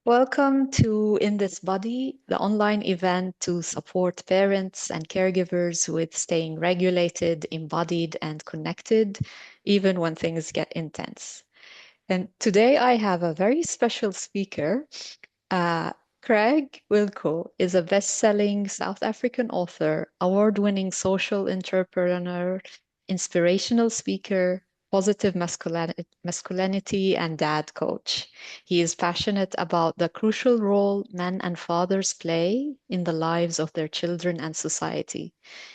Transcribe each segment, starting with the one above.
Welcome to In This Body, the online event to support parents and caregivers with staying regulated, embodied, and connected, even when things get intense. And today I have a very special speaker. Uh, Craig Wilco is a best-selling South African author, award-winning social entrepreneur, inspirational speaker, positive masculinity, and dad coach. He is passionate about the crucial role men and fathers play in the lives of their children and society.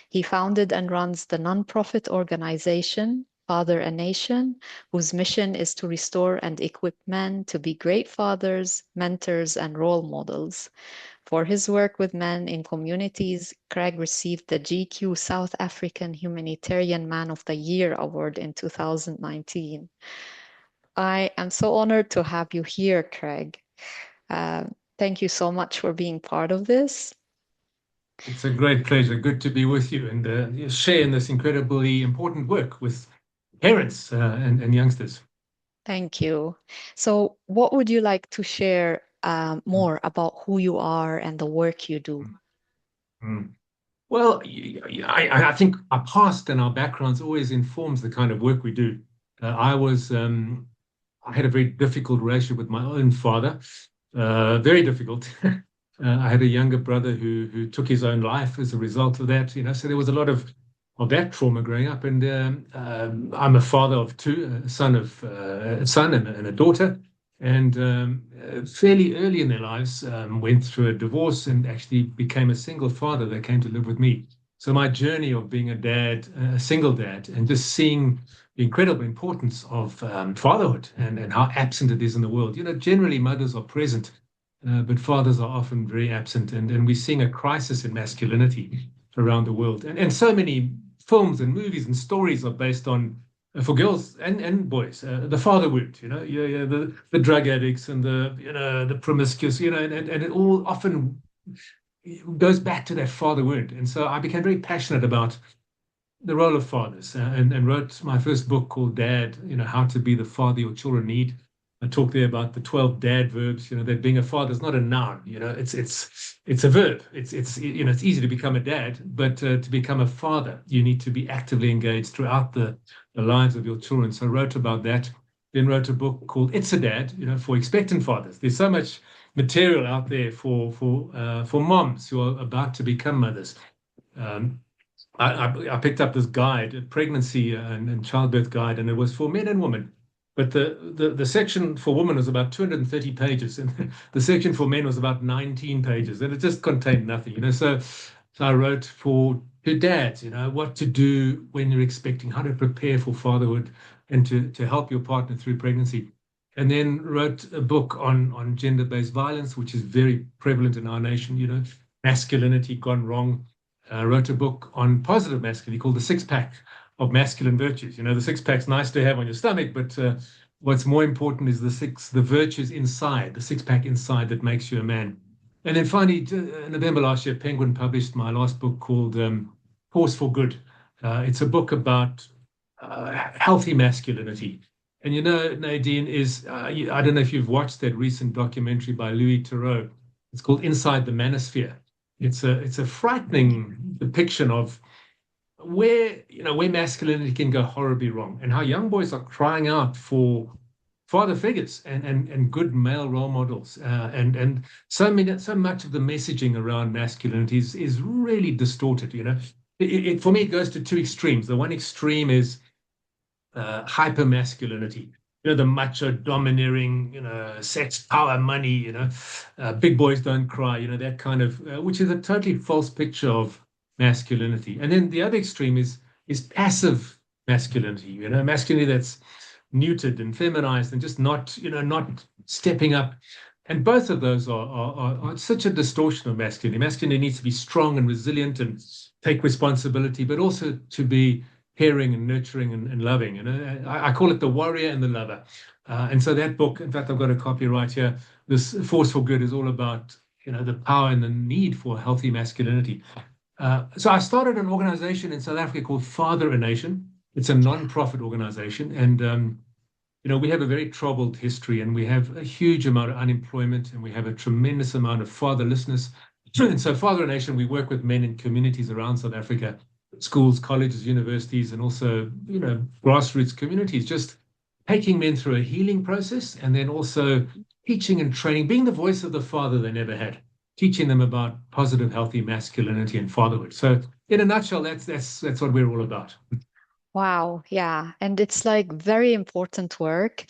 He founded and runs the nonprofit organization Father a Nation, whose mission is to restore and equip men to be great fathers, mentors, and role models. For his work with men in communities, Craig received the GQ South African Humanitarian Man of the Year award in 2019. I am so honored to have you here, Craig. Uh, Thank you so much for being part of this. It's a great pleasure. Good to be with you and share in this incredibly important work with parents and youngsters. Thank you. So, what would you like to share more about who you are and the work you do? Mm. Well, I think our past and our backgrounds always informs the kind of work we do. I had a very difficult relationship with my own father, very difficult. I had a younger brother who took his own life as a result of that. So there was a lot of that trauma growing up. And I'm a father of two, a son and a daughter. And fairly early in their lives, went through a divorce and actually became a single father that came to live with me. So my journey of being a dad, a single dad, and just seeing the incredible importance of fatherhood and how absent it is in the world. Generally mothers are present, but fathers are often very absent, and we're seeing a crisis in masculinity around the world. And so many films and movies and stories are based on, for girls and boys, the father wound, the drug addicts and the promiscuous, and it all often goes back to that father wound. And so I became very passionate about the role of fathers, and wrote my first book called Dad, How to Be the Father Your Children Need. I talk there about the 12 dad verbs, that being a father is not a noun, it's a verb. It's easy to become a dad, but to become a father, you need to be actively engaged throughout the lives of your children. So I wrote about that, then wrote a book called It's a Dad, for expectant fathers. There's so much material out there for moms who are about to become mothers. Um, I picked up this guide, a pregnancy and childbirth guide, and it was for men and women. But the section for women was about 230 pages, and the section for men was about 19 pages, and it just contained nothing. So I wrote to dads, what to do when you're expecting, how to prepare for fatherhood, and to help your partner through pregnancy. And then wrote a book on gender-based violence, which is very prevalent in our nation, masculinity gone wrong. Wrote a book on positive masculinity called The Six Pack of Masculine Virtues. The six pack's nice to have on your stomach, but what's more important is the virtues inside, the six pack inside that makes you a man. And then finally, November last year, Penguin published my last book called Force for Good. It's a book about healthy masculinity. And Nadine, I don't know if you've watched that recent documentary by Louis Theroux. It's called Inside the Manosphere. It's a frightening depiction of where masculinity can go horribly wrong, and how young boys are crying out for father figures and good male role models, and so much of the messaging around masculinity is really distorted. For me, it goes to two extremes. The one extreme is hyper masculinity. The macho, domineering, sex, power, money, big boys don't cry, that kind of, which is a totally false picture of masculinity. And then the other extreme is passive masculinity, masculinity that's neutered and feminized and just not stepping up. And both of those are such a distortion of masculinity. Masculinity needs to be strong and resilient and take responsibility, but also to be caring and nurturing and loving. I call it the warrior and the lover. And so that book, in fact, I've got a copy right here. This Force for Good is all about the power and the need for healthy masculinity. So I started an organization in South Africa called Father a Nation. It's a non-profit organization, and we have a very troubled history, and we have a huge amount of unemployment, and we have a tremendous amount of fatherlessness. And so, Father Nation, we work with men in communities around South Africa, schools, colleges, universities, and also, grassroots communities, just taking men through a healing process, and then also teaching and training, being the voice of the father they never had, teaching them about positive, healthy masculinity and fatherhood. So, in a nutshell, that's what we're all about. Wow, yeah. And it's like very important work.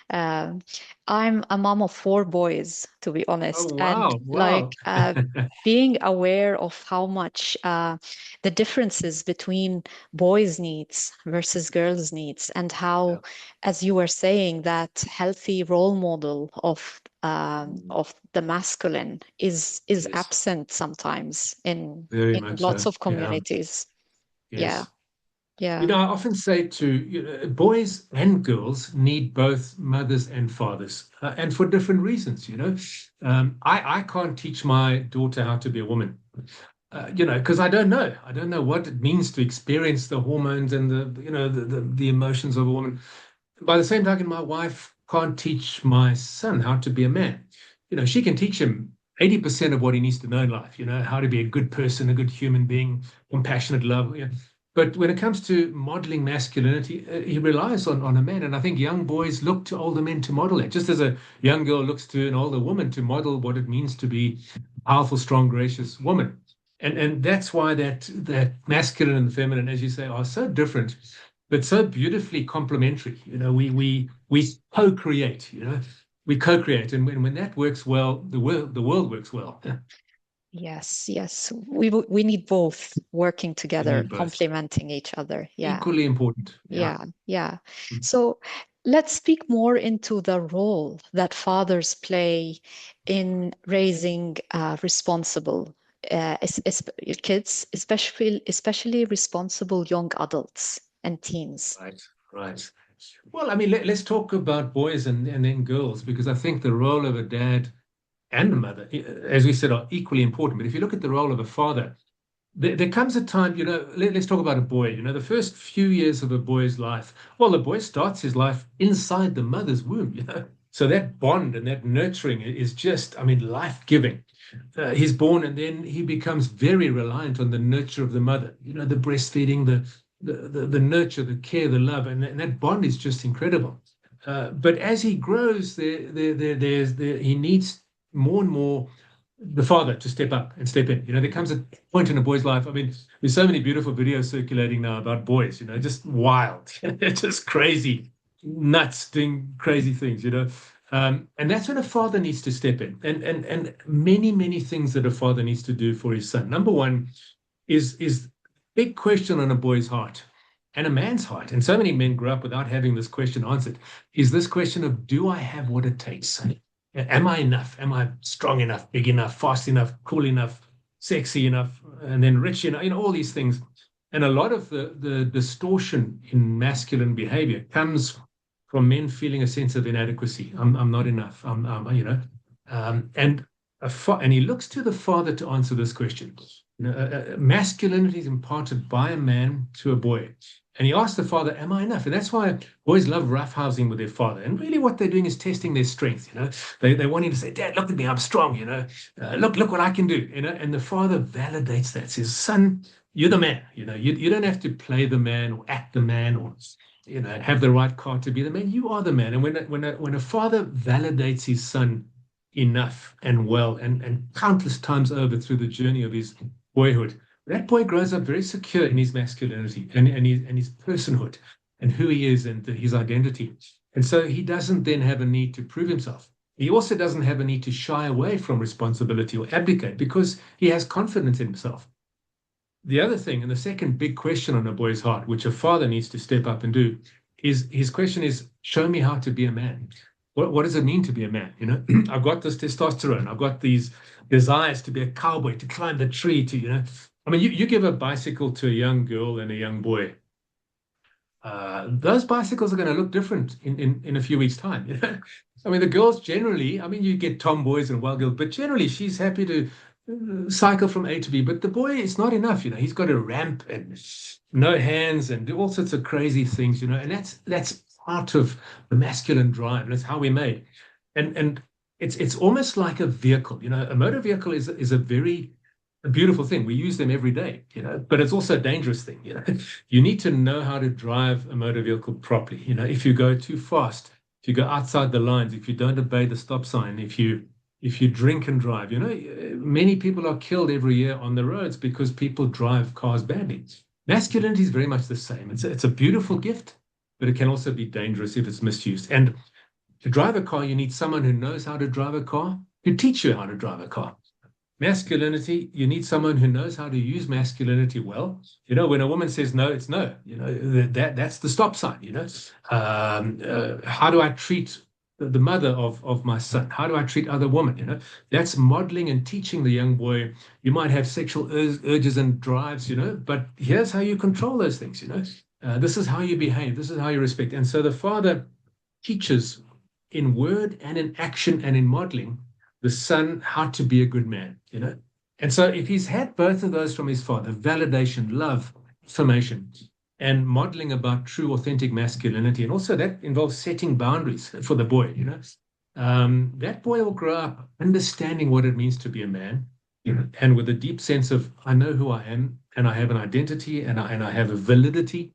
Um, I'm a mom of four boys, to be Oh, honest, and wow, wow. like being aware of how much the differences between boys' needs versus girls' needs, and how, Yeah. as you were saying, that healthy role model of the masculine is Yes, absent sometimes very in much lots so. of Yeah, communities. Yeah, yes. yeah. I often say to boys and girls need both mothers and fathers, and for different reasons. I can't teach my daughter how to be a woman, because I don't know. I don't know what it means to experience the hormones and the emotions of a woman. By the same token, my wife can't teach my son how to be a man. She can teach him 80% of what he needs to know in life, how to be a good person, a good human being, compassionate love. But when it comes to modeling masculinity, he relies on a man. And I think young boys look to older men to model it, just as a young girl looks to an older woman to model what it means to be a powerful, strong, gracious woman. And that's why that masculine and feminine, as you say, are so different but so beautifully complementary. We co-create. We co-create, and when that works well, the world works well. Yes, yes. We need both working We together, need both. complementing each other. Yeah, Equally important. Yeah. yeah, yeah. So let's speak more into the role that fathers play in raising responsible kids, especially responsible young adults and teens. Right. Right. Well, I mean, let's talk about boys and then girls, because I think the role of a dad and a mother, as we said, are equally important. But if you look at the role of a father, there comes a time, let's talk about a boy. The first few years of a boy's life, well, the boy starts his life inside the mother's womb. So that bond and that nurturing is just, I mean, life-giving. He's born and then he becomes very reliant on the nurture of the mother, the breastfeeding, the nurture, the care, the love, and that bond is just incredible. But as he grows, he needs more and more the father to step up and step in. There comes a point in a boy's life. I mean, there's so many beautiful videos circulating now about boys, just wild, just crazy, nuts, doing crazy things. And that's when a father needs to step in. And many, many things that a father needs to do for his son. Number one is big question on a boy's heart and a man's heart. And so many men grow up without having this question answered. Is this question of, do I have what it takes? Am I enough? Am I strong enough, big enough, fast enough, cool enough, sexy enough, and then rich enough? All these things. And a lot of the distortion in masculine behavior comes from men feeling a sense of inadequacy. I'm not enough. And he looks to the father to answer this question. Masculinity is imparted by a man to a boy. And he asks the father, am I enough? And that's why boys love roughhousing with their father. And really what they're doing is testing their strength. They want him to say, Dad, look at me, I'm strong, look what I can do. And the father validates that, says, son, you're the man. You don't have to play the man or act the man or have the right car to be the man. You are the man. And when a father validates his son enough and well and countless times over through the journey of his boyhood, that boy grows up very secure in his masculinity and his personhood and who he is and his identity. And so he doesn't then have a need to prove himself. He also doesn't have a need to shy away from responsibility or abdicate because he has confidence in himself. The other thing, and the second big question on a boy's heart, which a father needs to step up and do, is his question is, show me how to be a man. What does it mean to be a man? I've got this testosterone. I've got these desires to be a cowboy, to climb the tree, I mean, you give a bicycle to a young girl and a young boy. Those bicycles are going to look different in a few weeks' time. I mean, the girls generally, I mean, you get tomboys and wild girls, but generally she's happy to cycle from A to B. But the boy, it's not enough. He's got a ramp and no hands and do all sorts of crazy things. And that's part of the masculine drive, and it's how we're made. And it's almost like a vehicle. A motor vehicle is a beautiful thing. We use them every day, but it's also a dangerous thing. You need to know how to drive a motor vehicle properly. If you go too fast, if you go outside the lines, if you don't obey the stop sign, if you drink and drive, many people are killed every year on the roads because people drive cars badly. Masculinity is very much the same. It's a beautiful gift, but it can also be dangerous if it's misused. And to drive a car, you need someone who knows how to drive a car, who teach you how to drive a car. Masculinity, you need someone who knows how to use masculinity well. When a woman says no, it's no. That's the stop sign. How do I treat the mother of my son? How do I treat other women? That's modeling and teaching the young boy. You might have sexual urges and drives, but here's how you control those things. This is how you behave. This is how you respect. And so the father teaches in word and in action and in modeling the son how to be a good man. And so if he's had both of those from his father, validation, love, affirmation, and modeling about true, authentic masculinity, and also that involves setting boundaries for the boy, that boy will grow up understanding what it means to be a man, and with a deep sense of, I know who I am, and I have an identity, and I have a validity,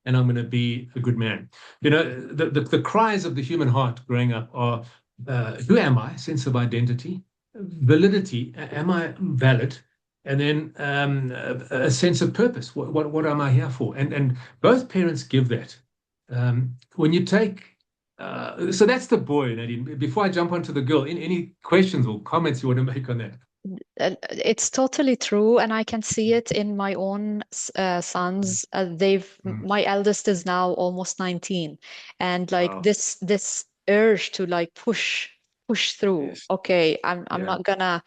and I'm going to be a good man. The cries of the human heart growing up are, who am I? Sense of identity, validity. Am I valid? And then a sense of purpose. What am I here for? And both parents give that. When you take, so that's the boy, Nadine. Before I jump onto the girl, any questions or comments you want to make on that? It's totally true, and I can see it in my own sons. Mm. My eldest is now almost 19, and like Wow. this urge to like push through. Yes. Okay, I'm Yeah. not gonna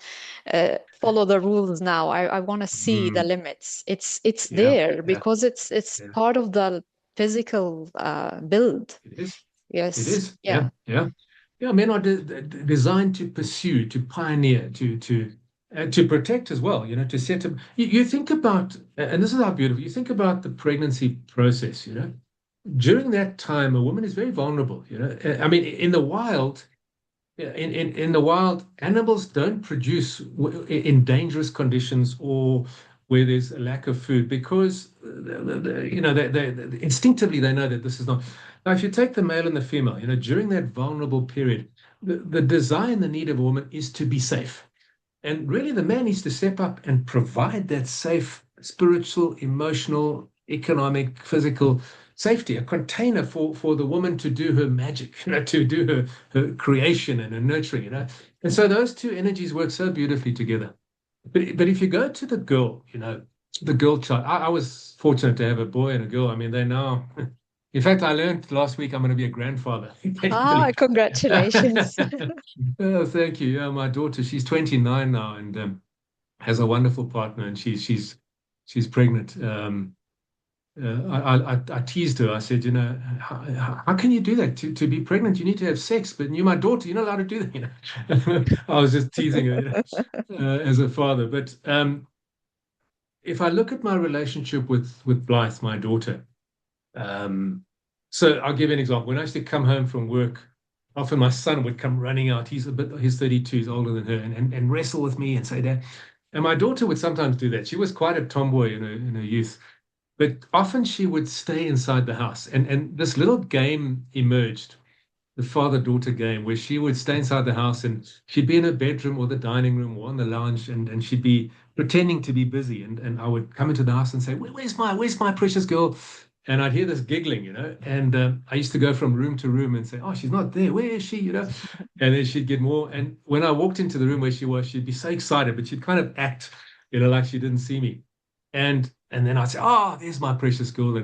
follow the rules now. I want to see the Mm. limits. It's Yeah. there Yeah. because it's Yeah. part of the physical build. It is. It Yes, is. yeah. Yeah. Yeah. Yeah. Men are designed to pursue, to pioneer, to protect as well. To set up. You think about, and this is how beautiful. You think about the pregnancy process. During that time, a woman is very vulnerable. I mean, in the wild. Yeah, in the wild, animals don't produce in dangerous conditions or where there's a lack of food because they instinctively they know that this is not. Now, if you take the male and the female, during that vulnerable period, the desire and the need of a woman is to be safe. And really, the man needs to step up and provide that safe spiritual, emotional, economic, physical safety, a container for the woman to do her magic, to do her creation and her nurturing. And so those two energies work so beautifully together. But if you go to the girl, the girl child, I was fortunate to have a boy and a girl. I mean, they now, in fact, I learned last week I'm going to be a grandfather. Can you Ah, believe? congratulations. Oh, thank you. Yeah, my daughter, she's 29 now and has a wonderful partner, and she's pregnant. I teased her. I said, how can you do that? To be pregnant, you need to have sex, but you're my daughter. You're not allowed to do that. I was just teasing her, as a father. But if I look at my relationship with Blythe, my daughter, um, so I'll give you an example. When I used to come home from work, often my son would come running out. He's 32, he's older than her, and wrestle with me and say that. And my daughter would sometimes do that. She was quite a tomboy in her youth, but often she would stay inside the house. And this little game emerged, the father-daughter game, where she would stay inside the house and she'd be in her bedroom or the dining room or on the lounge, and she'd be pretending to be busy. And I would come into the house and say, where's my precious girl? And I'd hear this giggling, and I used to go from room to room and say, oh, she's not there. Where is she? And then she'd get more. And when I walked into the room where she was, she'd be so excited, but she'd kind of act, like she didn't see me. And then I'd say, oh, there's my precious girl.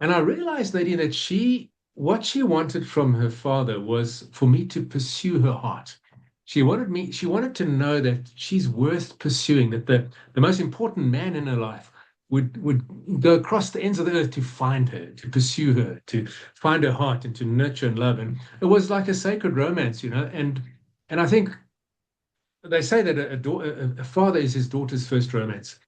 And I realized, Nadine, that what she wanted from her father was for me to pursue her heart. She wanted to know that she's worth pursuing, that the most important man in her life would go across the ends of the earth to find her, to pursue her, to find her heart and to nurture and love. And it was like a sacred romance, and I think they say that a father is his daughter's first romance.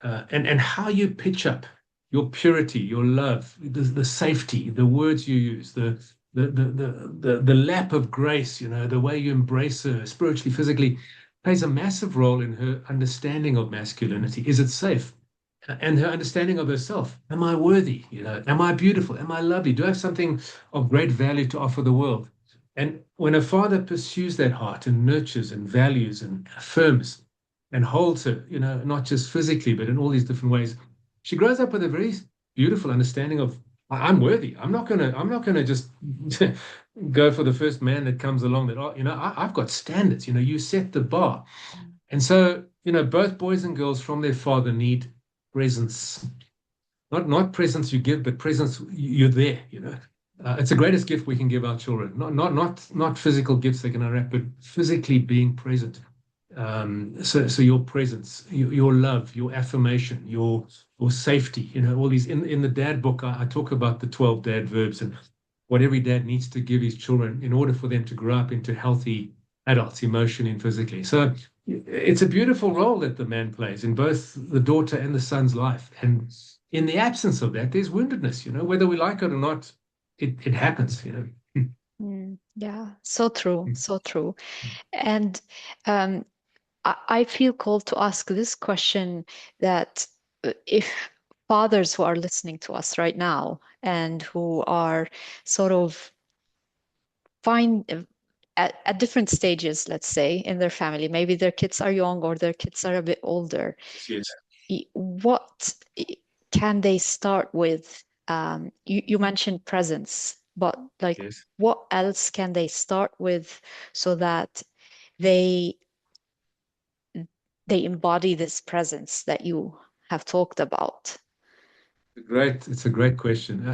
And how you pitch up your purity, your love, the safety, the words you use, the lap of grace, the way you embrace her spiritually, physically, plays a massive role in her understanding of masculinity. Is it safe? And her understanding of herself. Am I worthy? Am I beautiful? Am I lovely? Do I have something of great value to offer the world? And when a father pursues that heart and nurtures and values and affirms and holds her, not just physically, but in all these different ways, she grows up with a very beautiful understanding of I'm worthy. I'm not gonna just go for the first man that comes along that, I've got standards. You set the bar. And so, both boys and girls from their father need presence. Not presence you give, but presence you're there. It's the greatest gift we can give our children. Not physical gifts they can unwrap, but physically being present. So your presence, your love, your affirmation, your safety. All these in the dad book. I talk about the 12 dad verbs and what every dad needs to give his children in order for them to grow up into healthy adults, emotionally and physically. So it's a beautiful role that the man plays in both the daughter and the son's life. And in the absence of that, there's woundedness, whether we like it or not, it happens. Yeah, so true, so true. And um, I feel called to ask this question that if fathers who are listening to us right now and who are sort of find at different stages, let's say, in their family, maybe their kids are young or their kids are a bit older, Yes. what can they start with? You mentioned presence, but like, Yes. what else can they start with so that they they embody this presence that you have talked about? It's a great question.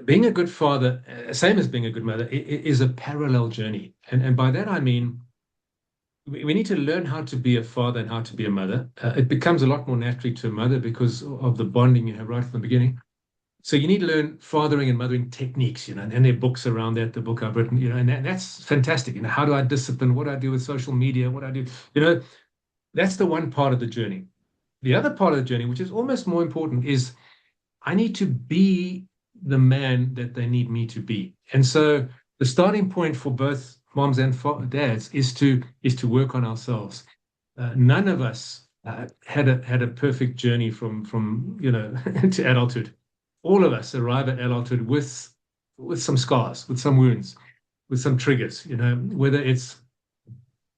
Being a good father, same as being a good mother, is a parallel journey. And by that, I mean, we need to learn how to be a father and how to be a mother. It becomes a lot more naturally to a mother because of the bonding you have right from the beginning. So you need to learn fathering and mothering techniques, and there are books around that, the book I've written, and that's fantastic. How do I discipline? What do I do with social media? What do I do? That's the one part of the journey. The other part of the journey, which is almost more important, is I need to be the man that they need me to be. And so the starting point for both moms and dads is to work on ourselves. None of us had a perfect journey from to adulthood. All of us arrive at adulthood with some scars, with some wounds, with some triggers. Whether it's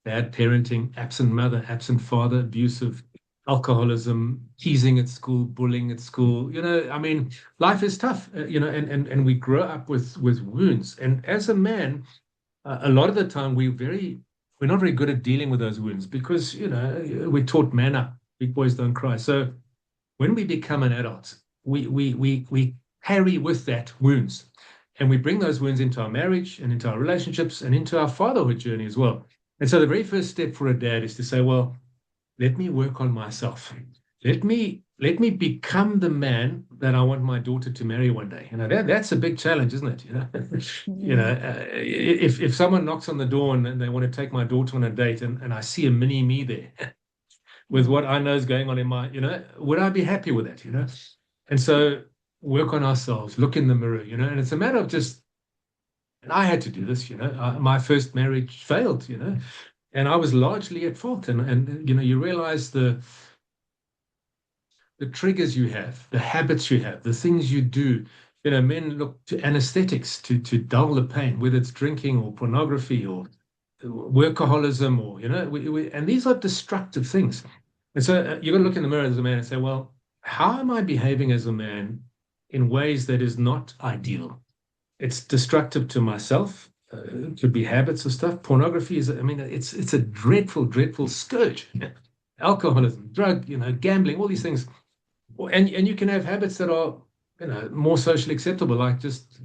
bad parenting, absent mother, absent father, abusive alcoholism, teasing at school, bullying at school. I mean, life is tough, and we grow up with wounds. And as a man, a lot of the time we're not very good at dealing with those wounds because we're taught man up, big boys don't cry. So when we become an adult, we carry with that wounds, and we bring those wounds into our marriage and into our relationships and into our fatherhood journey as well. And so the very first step for a dad is to say, well, let me work on myself. Let me become the man that I want my daughter to marry one day. That's a big challenge, isn't it? If someone knocks on the door and they want to take my daughter on a date and I see a mini me there with what I know is going on in my, would I be happy with that? And so work on ourselves, look in the mirror, and it's a matter of just, and I had to do this, my first marriage failed, and I was largely at fault. And you realize the triggers you have, the habits you have, the things you do. Men look to anesthetics to dull the pain, whether it's drinking or pornography or workaholism or and these are destructive things. And so you've got to look in the mirror as a man and say, well, how am I behaving as a man in ways that is not ideal? It's destructive to myself. It could be habits of stuff. Pornography is, I mean, it's a dreadful, dreadful scourge. Alcoholism, drug, gambling, all these things. And you can have habits that are, more socially acceptable, like just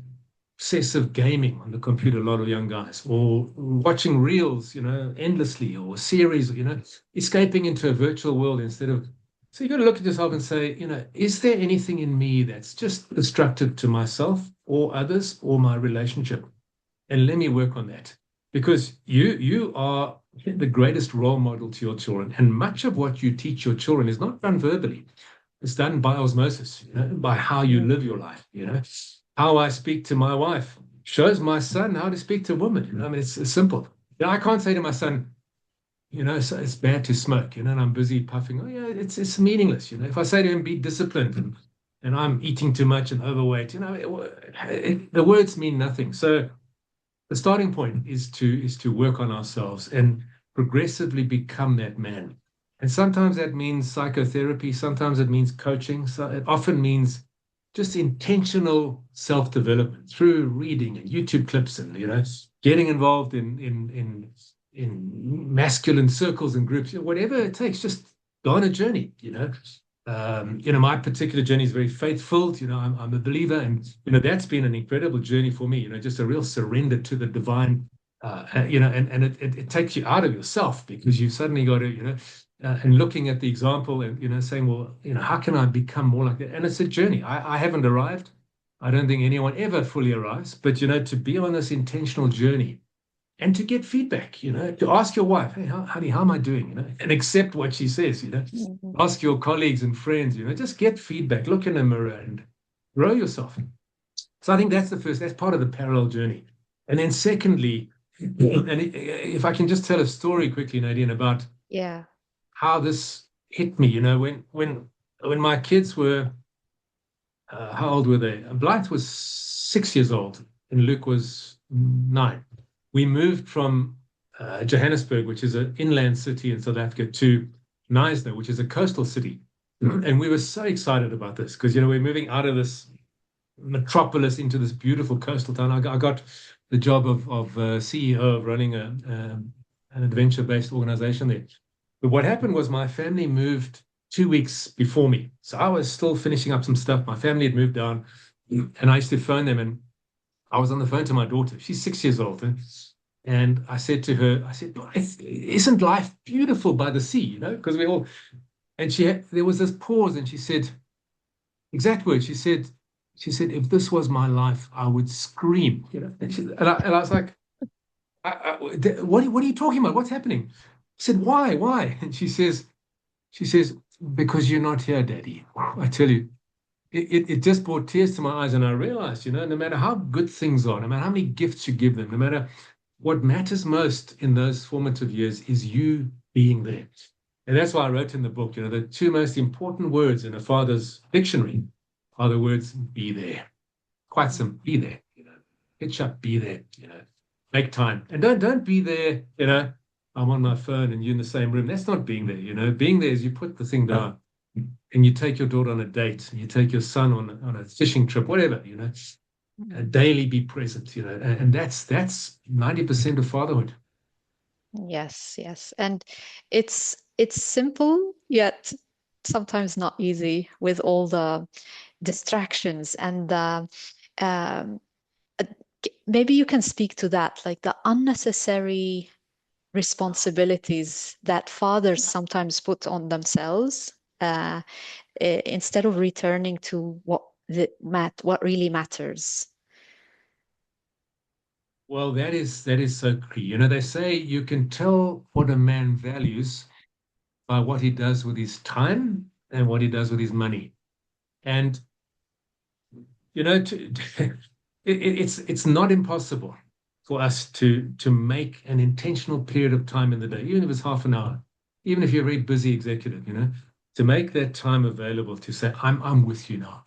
obsessive gaming on the computer, a lot of young guys, or watching reels, endlessly, or series, escaping into a virtual world instead of. So you got to look at yourself and say, is there anything in me that's just destructive to myself or others or my relationship? And let me work on that because you are the greatest role model to your children. And much of what you teach your children is not done verbally. It's done by osmosis, by how you live your life. How I speak to my wife shows my son how to speak to women. I mean, it's simple. I can't say to my son, it's bad to smoke, and I'm busy puffing. Oh, yeah, it's meaningless. If I say to him, be disciplined, and I'm eating too much and overweight, the words mean nothing. So the starting point is to work on ourselves and progressively become that man. And sometimes that means psychotherapy, sometimes it means coaching, so it often means just intentional self-development through reading and YouTube clips and getting involved in masculine circles and groups, whatever it takes, just go on a journey. My particular journey is very faith-filled. I'm a believer, and that's been an incredible journey for me. Just a real surrender to the divine. And it takes you out of yourself because you suddenly got to, and looking at the example and saying, well, how can I become more like that? And it's a journey. I haven't arrived. I don't think anyone ever fully arrives, but to be on this intentional journey and to get feedback, to ask your wife, hey, honey, how am I doing? And accept what she says. Mhm. Ask your colleagues and friends, just get feedback, look in the mirror and grow yourself. So I think that's part of the parallel journey. And then secondly, and if I can just tell a story quickly, Nadine, about Yeah. how this hit me, when my kids were, how old were they? Blythe was 6 years old and Luke was 9. We moved from Johannesburg, which is an inland city in South Africa, to Knysna, which is a coastal city. And we were so excited about this because, we're moving out of this metropolis into this beautiful coastal town. I got the job of CEO of running an adventure-based organization there. But what happened was my family moved 2 weeks before me. So I was still finishing up some stuff. My family had moved down, and I used to phone them. And I was on the phone to my daughter. She's 6 years old. And I said to her, isn't life beautiful by the sea? Because and there was this pause, and she said, exact words, she said, if this was my life, I would scream. And I was like, what are you talking about? What's happening? I said, why? And she says, because you're not here, Daddy. I tell you, it just brought tears to my eyes. And I realized, no matter how good things are, no matter how many gifts you give them, no matter what matters most in those formative years is you being there. And that's why I wrote in the book, the two most important words in a father's dictionary are the words be there. Quite simple, be there, pitch up, be there, make time. And don't be there, I'm on my phone and you're in the same room. That's not being there. Being there is you put the thing down and you take your daughter on a date and you take your son on a fishing trip, whatever, daily be present, and that's 90% of fatherhood. Yes, yes. And it's simple, yet sometimes not easy with all the distractions and the um, uh, maybe you can speak to that, like the unnecessary responsibilities that fathers sometimes put on themselves instead of returning to what really matters. Well, that is so key. They say you can tell what a man values by what he does with his time and what he does with his money. And it's not impossible for us to make an intentional period of time in the day, even if it's half an hour, even if you're a very busy executive, to make that time available to say, I'm with you now.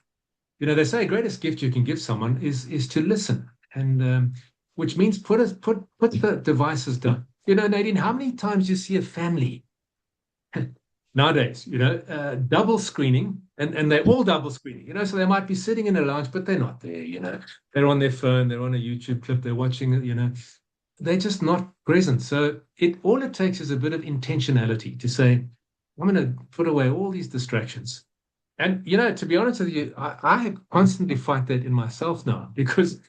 They say greatest gift you can give someone is to listen, and which means put the devices down. Nadine, how many times you see a family nowadays, double screening, and they're all double screening, so they might be sitting in a lounge, but they're not there, they're on their phone, they're on a YouTube clip, they're watching it, they're just not present. So all it takes is a bit of intentionality to say, I'm going to put away all these distractions. And, to be honest with you, I constantly fight that in myself now because,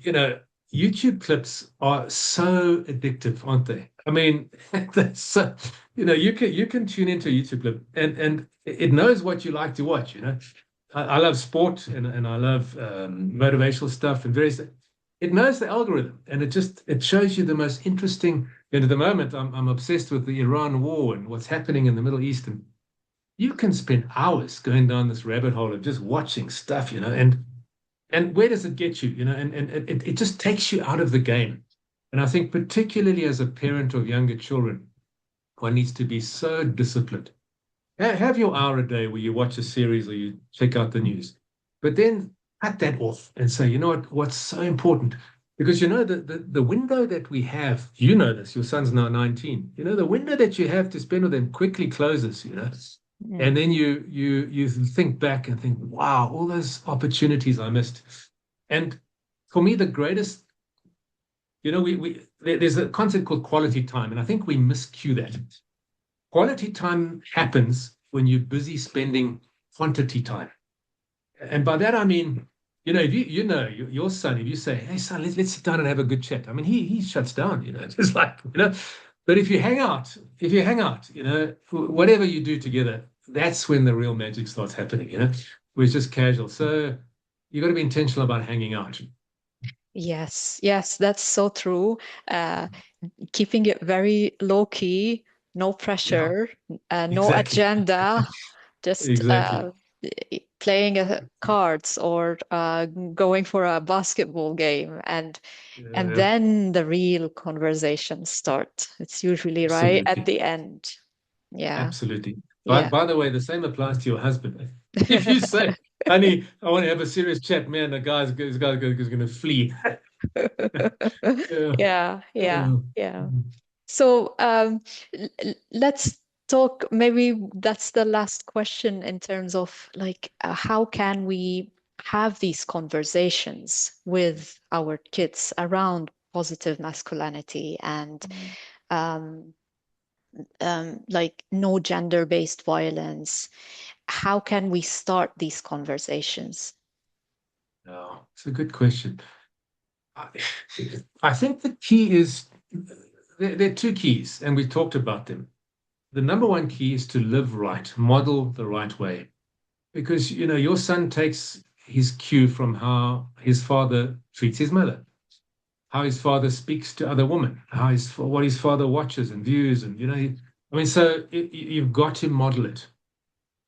you know, YouTube clips are so addictive, aren't they? I mean, that's so, you can tune into a YouTube clip and it knows what you like to watch. I love sport and I love motivational stuff and various. It knows the algorithm and it shows you the most interesting. And at the moment, I'm obsessed with the Iran war and what's happening in the Middle East. And you can spend hours going down this rabbit hole of just watching stuff, and where does it get you? And it just takes you out of the game. And I think particularly as a parent of younger children, one needs to be so disciplined. Have your hour a day where you watch a series or you check out the news, but then cut that off and say, you know what's so important? Because the window that we have, you know this, your son's now 19, the window that you have to spend with them quickly closes, Mm. and then you think back and think, wow, all those opportunities I missed. And for me, the greatest, there's a concept called quality time, and I think we miscue that. Quality time happens when you're busy spending quantity time. And by that, I mean, if your son, if you say, hey, son, let's sit down and have a good chat. I mean, he shuts down, just like, but if you hang out, whatever you do together, that's when the real magic starts happening, where it's just casual. So you got to be intentional about hanging out. Yes, yes, that's so true. Uh, Keeping it very low key, no Yeah, pressure, no exactly. agenda, just Exactly. playing cards or going for a basketball game, and Yeah, then the real conversations start. It's usually right at absolutely. the end. Yeah, Absolutely. By, yeah. by the way, the same applies to your husband. If you say, honey, I want to have a serious chat, man, the guy's going to flee. Yeah. Yeah, yeah, Uh, yeah. So let's talk. Maybe that's the last question in terms of like how can we have these conversations with our kids around positive masculinity and um, like no gender-based violence. How can we start these conversations? no, it's a good question. I, I think the key is there are two keys, and we talked about them. The number one key is to live right, model the right way. Because, your son takes his cue from how his father treats his mother, how his father speaks to other women, what his father watches and views, and I mean, so you've got to model it.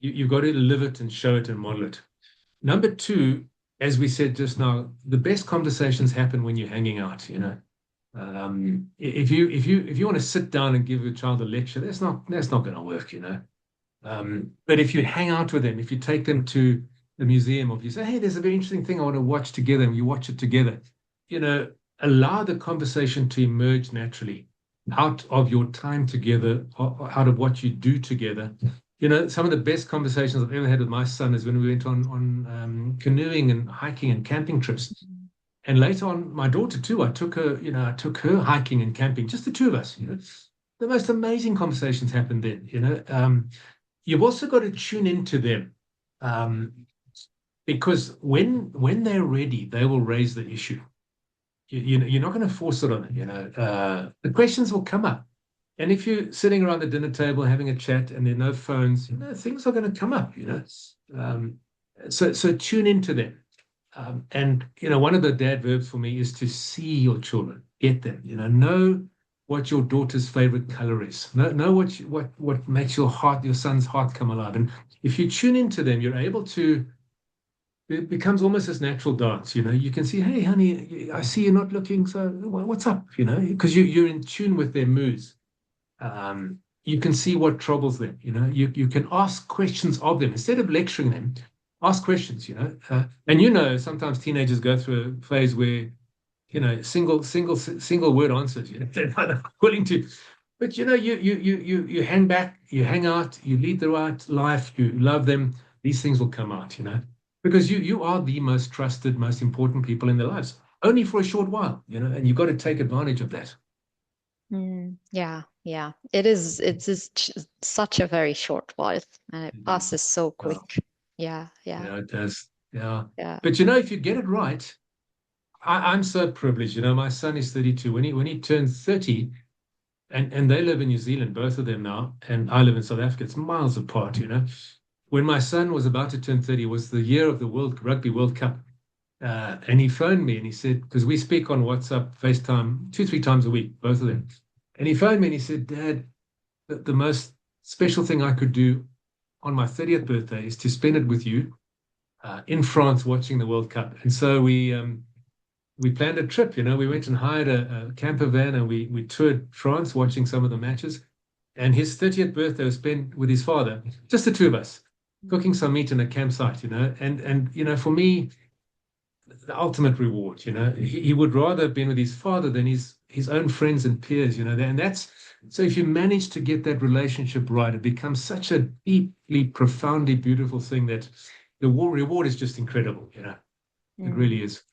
You've got to live it and show it and model it. Number two, as we said just now, the best conversations happen when you're hanging out. If you want to sit down and give your child a lecture, that's not going to work. But if you hang out with them, if you take them to the museum, or if you say, hey, there's a very interesting thing I want to watch together, and you watch it together, you know, allow the conversation to emerge naturally out of your time together, out of what you do together. Some of the best conversations I've ever had with my son is when we went on canoeing and hiking and camping trips. And later on, my daughter too, I took her hiking and camping, just the two of us. The most amazing conversations happened then. You've also got to tune into them, um, because when they're ready, they will raise the issue. You're not going to force it on them. The questions will come up, and if you're sitting around the dinner table having a chat and there are no phones, things are going to come up. Um, so tune into them. And one of the dad verbs for me is to see your children, get them. Know what your daughter's favorite color is. Know what makes your son's heart come alive. And if you tune into them, you're able to. It becomes almost this natural dance. You can see, hey, honey, I see you're not looking. So what's up? Because you're in tune with their moods. You can see what troubles them. You can ask questions of them instead of lecturing them. Ask questions. And sometimes teenagers go through a phase where single word answers. They're not willing to. But you hang back, you hang out, you lead the right life, you love them. These things will come out. Because you are the most trusted, most important people in their lives, only for a short while. And you've got to take advantage of that. Yeah, yeah. It is such a very short while, and it It is. passes so Yeah, quick. Yeah, yeah, yeah, it does. Yeah. yeah. But if you get it right, I'm so privileged. My son is 32. When he turns 30, and they live in New Zealand, both of them now, and I live in South Africa. It's miles apart. When my son was about to turn 30, was the year of the Rugby World Cup. And he phoned me and he said, because we speak on WhatsApp, FaceTime 2, 3 times a week, both of them. And he phoned me and he said, Dad, the most special thing I could do on my 30th birthday is to spend it with you in France watching the World Cup. And so we planned a trip. We went and hired a camper van and we toured France watching some of the matches. And his 30th birthday was spent with his father, just the two of us, cooking some meat in a campsite, and for me, the ultimate reward, he would rather have been with his father than his own friends and peers, and that's so if you manage to get that relationship right, it becomes such a deeply, profoundly beautiful thing that the reward is just incredible, it really is.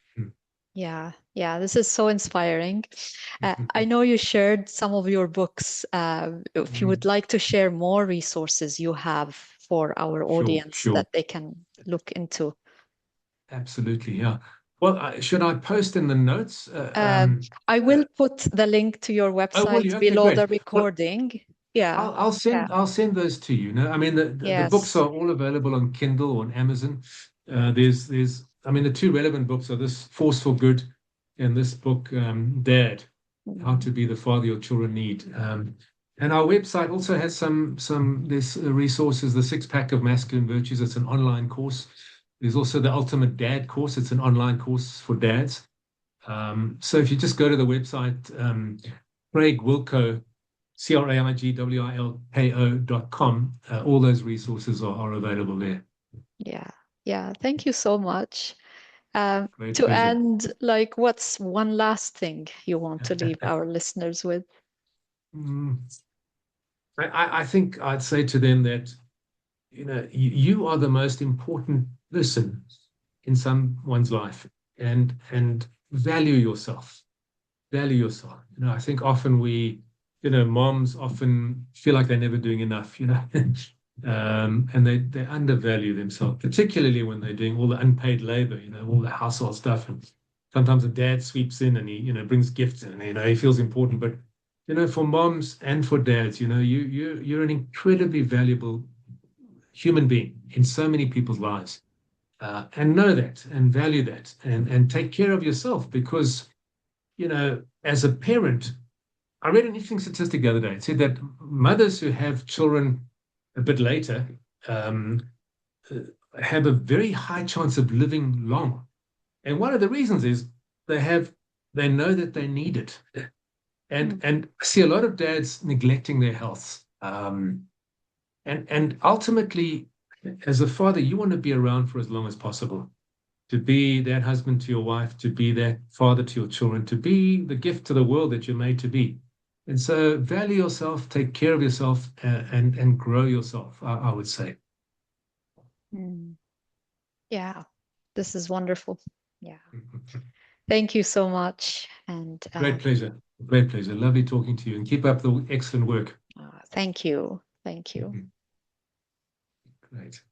Yeah, yeah, this is so inspiring. I know you shared some of your books. If you would like to share more resources you have for our Sure, audience sure. that they can look into. Absolutely, yeah. Well, should I post in the notes? I will put the link to your Oh, will website you? Okay, below great. the Well, recording. Yeah, I'll yeah, send those to you. I mean the books yes. are all available on Kindle or on Amazon. There's I mean the two relevant books are this Force for Good and this book Dad, How to Be the Father Your Children Need. And our website also has some there's resources. The Six Pack of Masculine Virtues. It's an online course. There's also the Ultimate Dad course. It's an online course for dads. So if you just go to the website, Craig Wilco, CraigWilko.com, all those resources are available there. Yeah, yeah. Thank you so much. Great To pleasure. end, like, what's one last thing you want to leave our listeners with? Mm, I think I'd say to them that, you are the most important person in someone's life, and value yourself. Value yourself. I think often moms often feel like they're never doing enough, and they undervalue themselves, particularly when they're doing all the unpaid labor, all the household stuff. And sometimes the dad sweeps in and he, brings gifts and, he feels important. But, for moms and for dads, you're an incredibly valuable human being in so many people's lives. And know that and value that and take care of yourself because, as a parent, I read an interesting statistic the other day. It said that mothers who have children a bit later um, uh, have a very high chance of living long. And one of the reasons is they know that they need it. And I see a lot of dads neglecting their health. And ultimately, as a father, you want to be around for as long as possible, to be that husband to your wife, to be that father to your children, to be the gift to the world that you're made to be. And so value yourself, take care of yourself, and grow yourself, I would say. Mm. Yeah, this is wonderful. Yeah. Thank you so much. And Great pleasure. Great pleasure. Lovely talking to you and keep up the excellent work. thank you. Thank you. Great.